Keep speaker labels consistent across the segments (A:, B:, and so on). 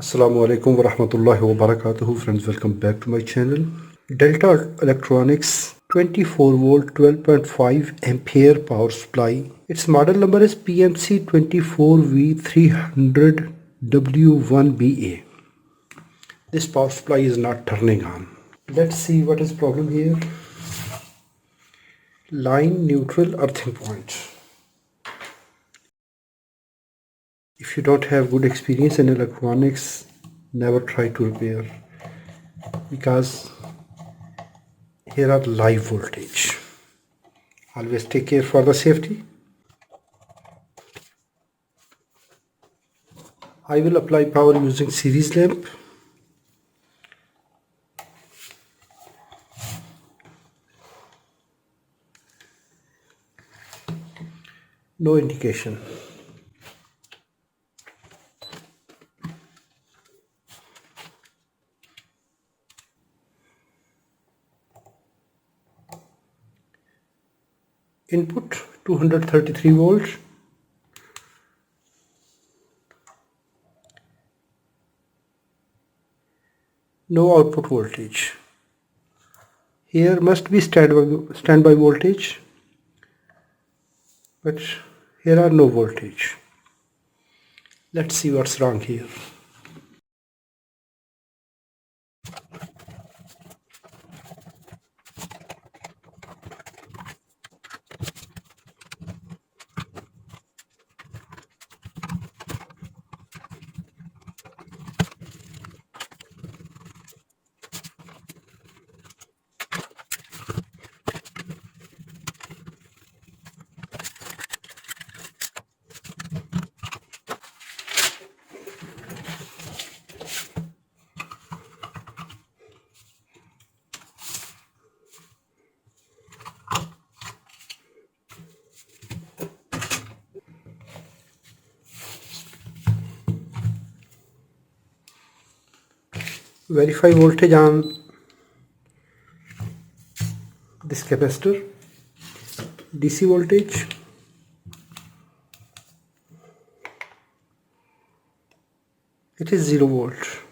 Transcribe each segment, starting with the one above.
A: Assalamu alaikum wa rahmatullahi wa barakatuhu. Friends, welcome back to my channel. Delta Electronics 24 volt 12.5 ampere power supply. Its model number is PMC24V300W1BA. This power supply is not turning on. Let's see what is problem here. Line neutral earthing point. If you don't have good experience in electronics, never try to repair, because here are live voltage. Always take care for the safety. I will apply power using series lamp. No indication. Input 233 volts. No output voltage. Here must be standby voltage, but here are no voltage. Let's see what's wrong here. Verify voltage on this capacitor. DC voltage. It is 0 volt.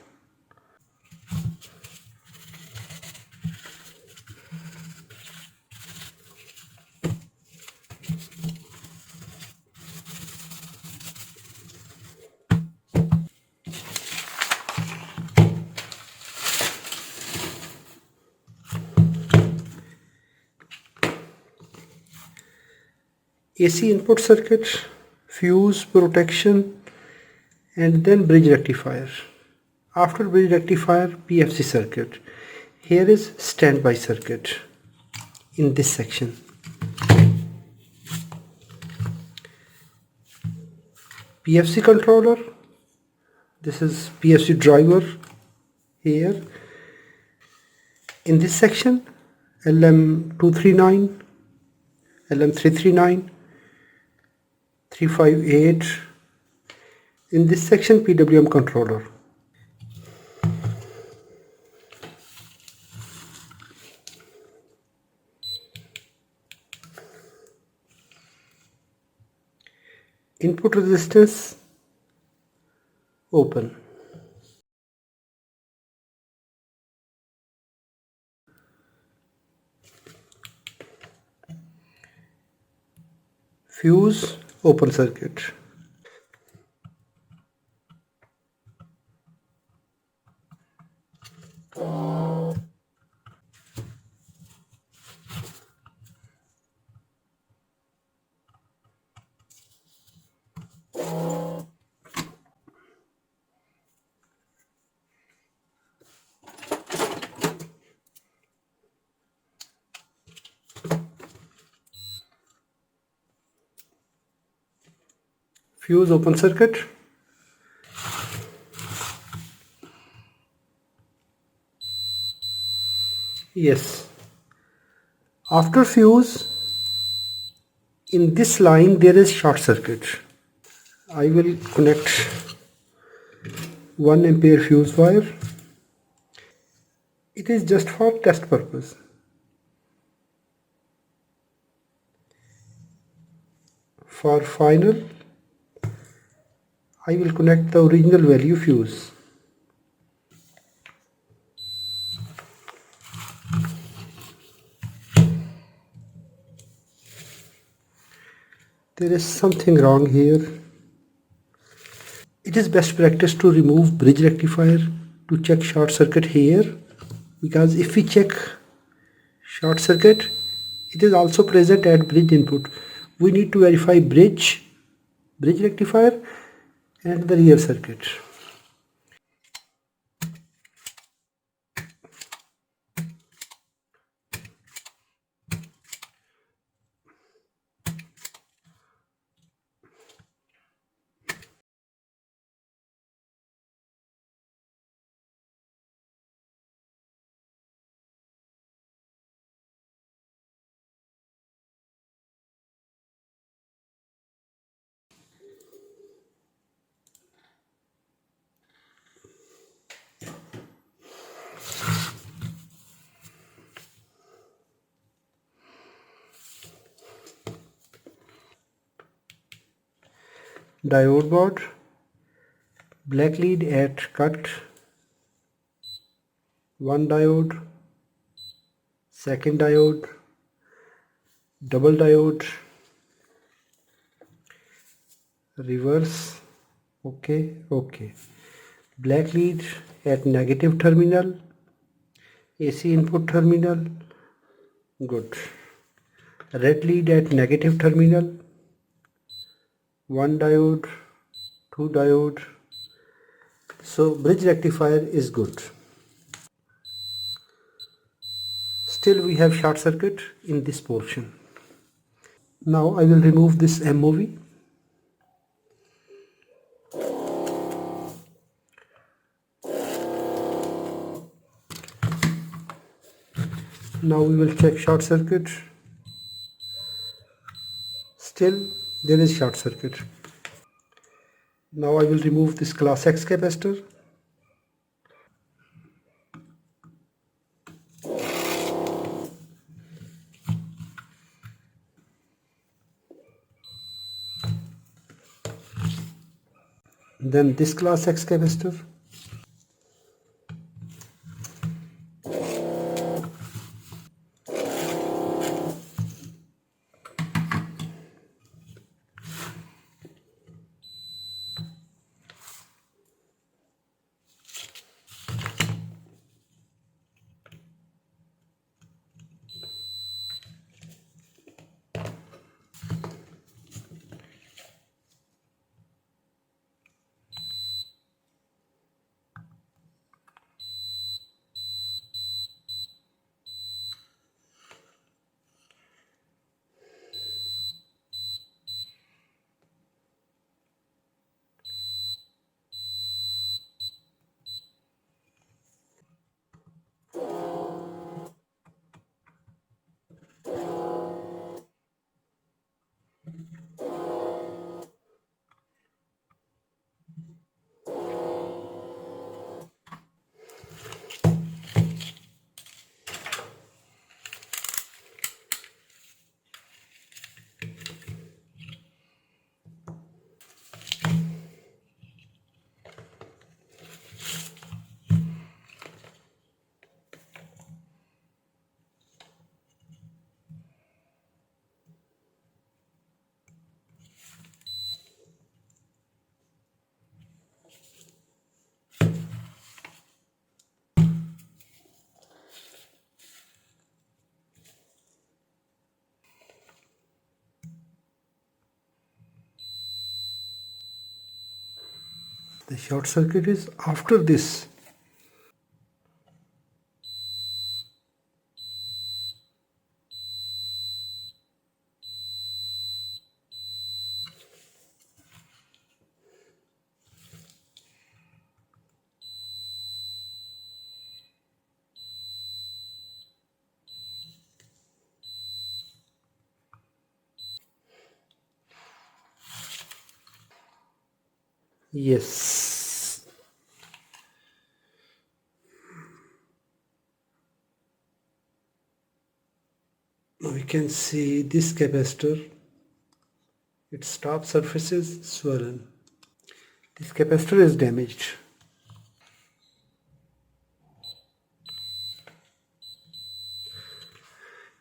A: AC input circuit, fuse, protection, and then bridge rectifier. After bridge rectifier, PFC circuit. Here is standby circuit in this section. PFC controller. This is PFC driver here. In this section, LM239, LM339, 358. In this section, PWM controller. Input resistance open. Fuse open circuit. Fuse open circuit. Yes. After fuse, in this line there is short circuit. I will connect 1 ampere fuse wire. It is just for test purpose. For final, I will connect the original value fuse. There is something wrong here. It is best practice to remove bridge rectifier to check short circuit here, because if we check short circuit, it is also present at bridge input. We need to verify bridge rectifier and the rear circuit. Diode board, black lead at cut, one diode, second diode, double diode, reverse, okay. Black lead at negative terminal, AC input terminal, good. Red lead at negative terminal, one diode, two diode. So bridge rectifier is good. Still we have short circuit in this portion. Now I will remove this MOV. Now we will check short circuit. Still there is short circuit. Now I will remove this class X capacitor. Then this class X capacitor. The short circuit is after this. Yes. Now we can see this capacitor. Its top surface is swollen. This capacitor is damaged.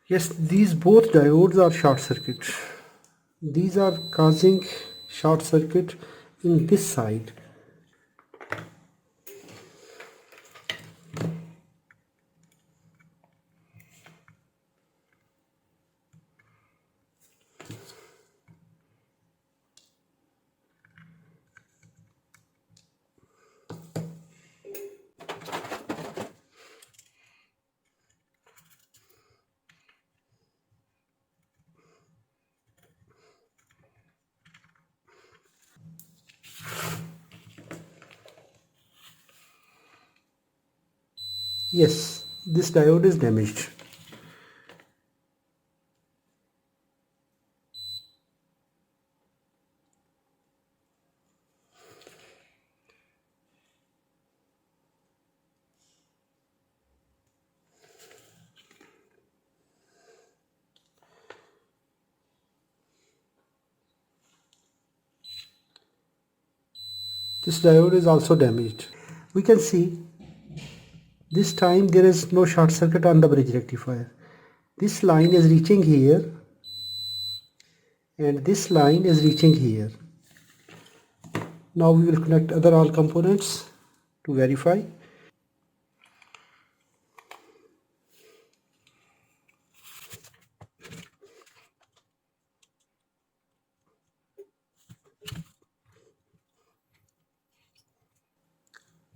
A: Yes, these both diodes are short circuit. These are causing short circuit in this side. Yes, this diode is damaged. This diode is also damaged. We can see this time there is no short circuit on the bridge rectifier. This line is reaching here and this line is reaching here. Now we will connect other all components to verify.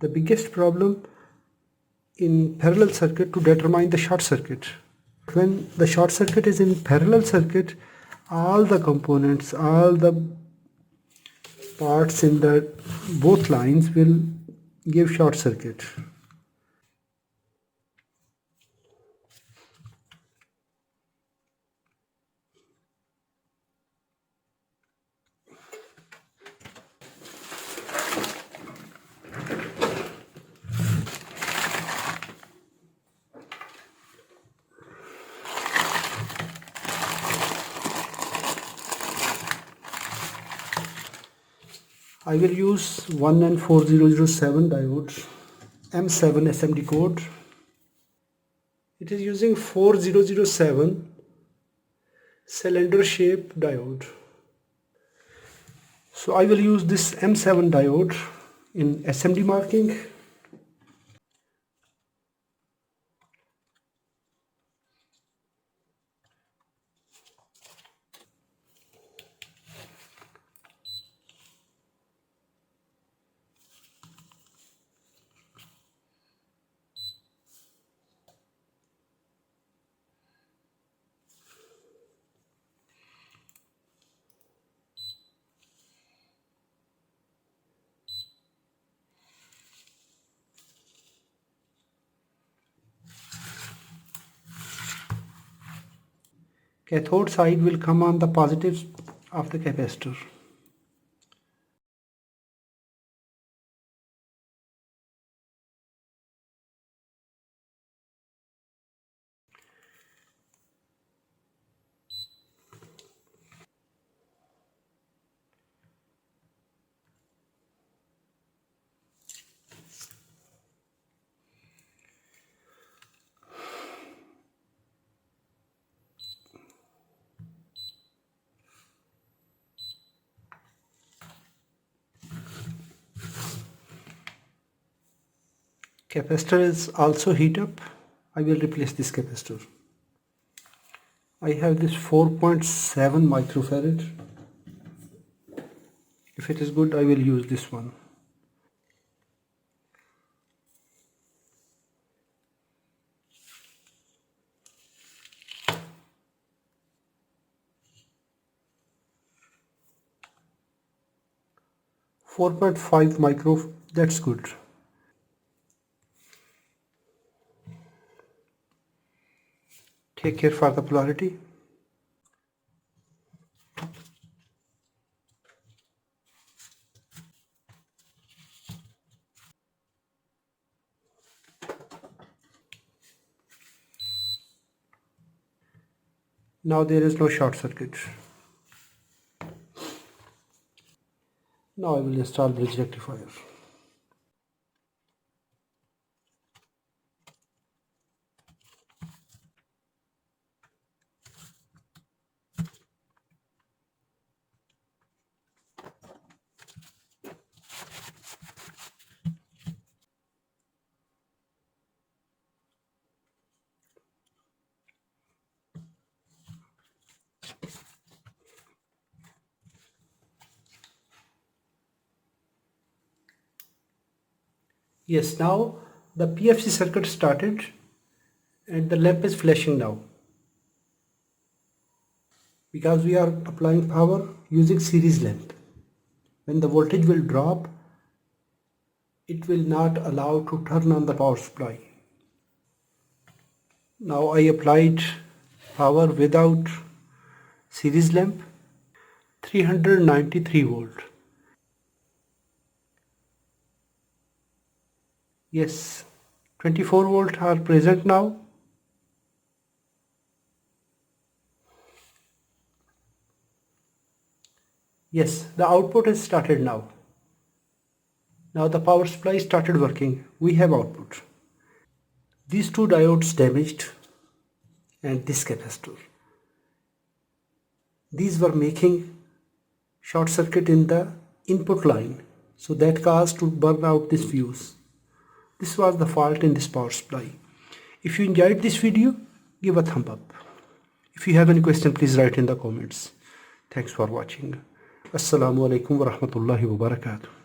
A: The biggest problem in parallel circuit to determine the short circuit. When the short circuit is in parallel circuit, all the components, all the parts in the both lines will give short circuit. I will use 1N4007 diode, M7 SMD code. It is using 4007 cylinder shape diode. So I will use this M7 diode in SMD marking. Cathode side will come on the positive of the capacitor. Capacitor is also heat up. I will replace this capacitor. I have this 4.7 microfarad. If it is good, I will use this one. .5 micro, that's good. Take care for the polarity. Now there is no short circuit. Now I will install bridge rectifier. Yes, now the PFC circuit started and the lamp is flashing now because we are applying power using series lamp. When the voltage will drop, it will not allow to turn on the power supply. Now I applied power without series lamp, 393 volt. Yes, 24 volt are present now. Yes, the output has started now. Now the power supply started working. We have output. These two diodes damaged and this capacitor. These were making short circuit in the input line. So that caused to burn out this fuse. This was the fault in this power supply. If you enjoyed this video, give a thumb up. If you have any question, please write in the comments. Thanks for watching. Assalamu alaikum wa rahmatullahi wa barakatuh.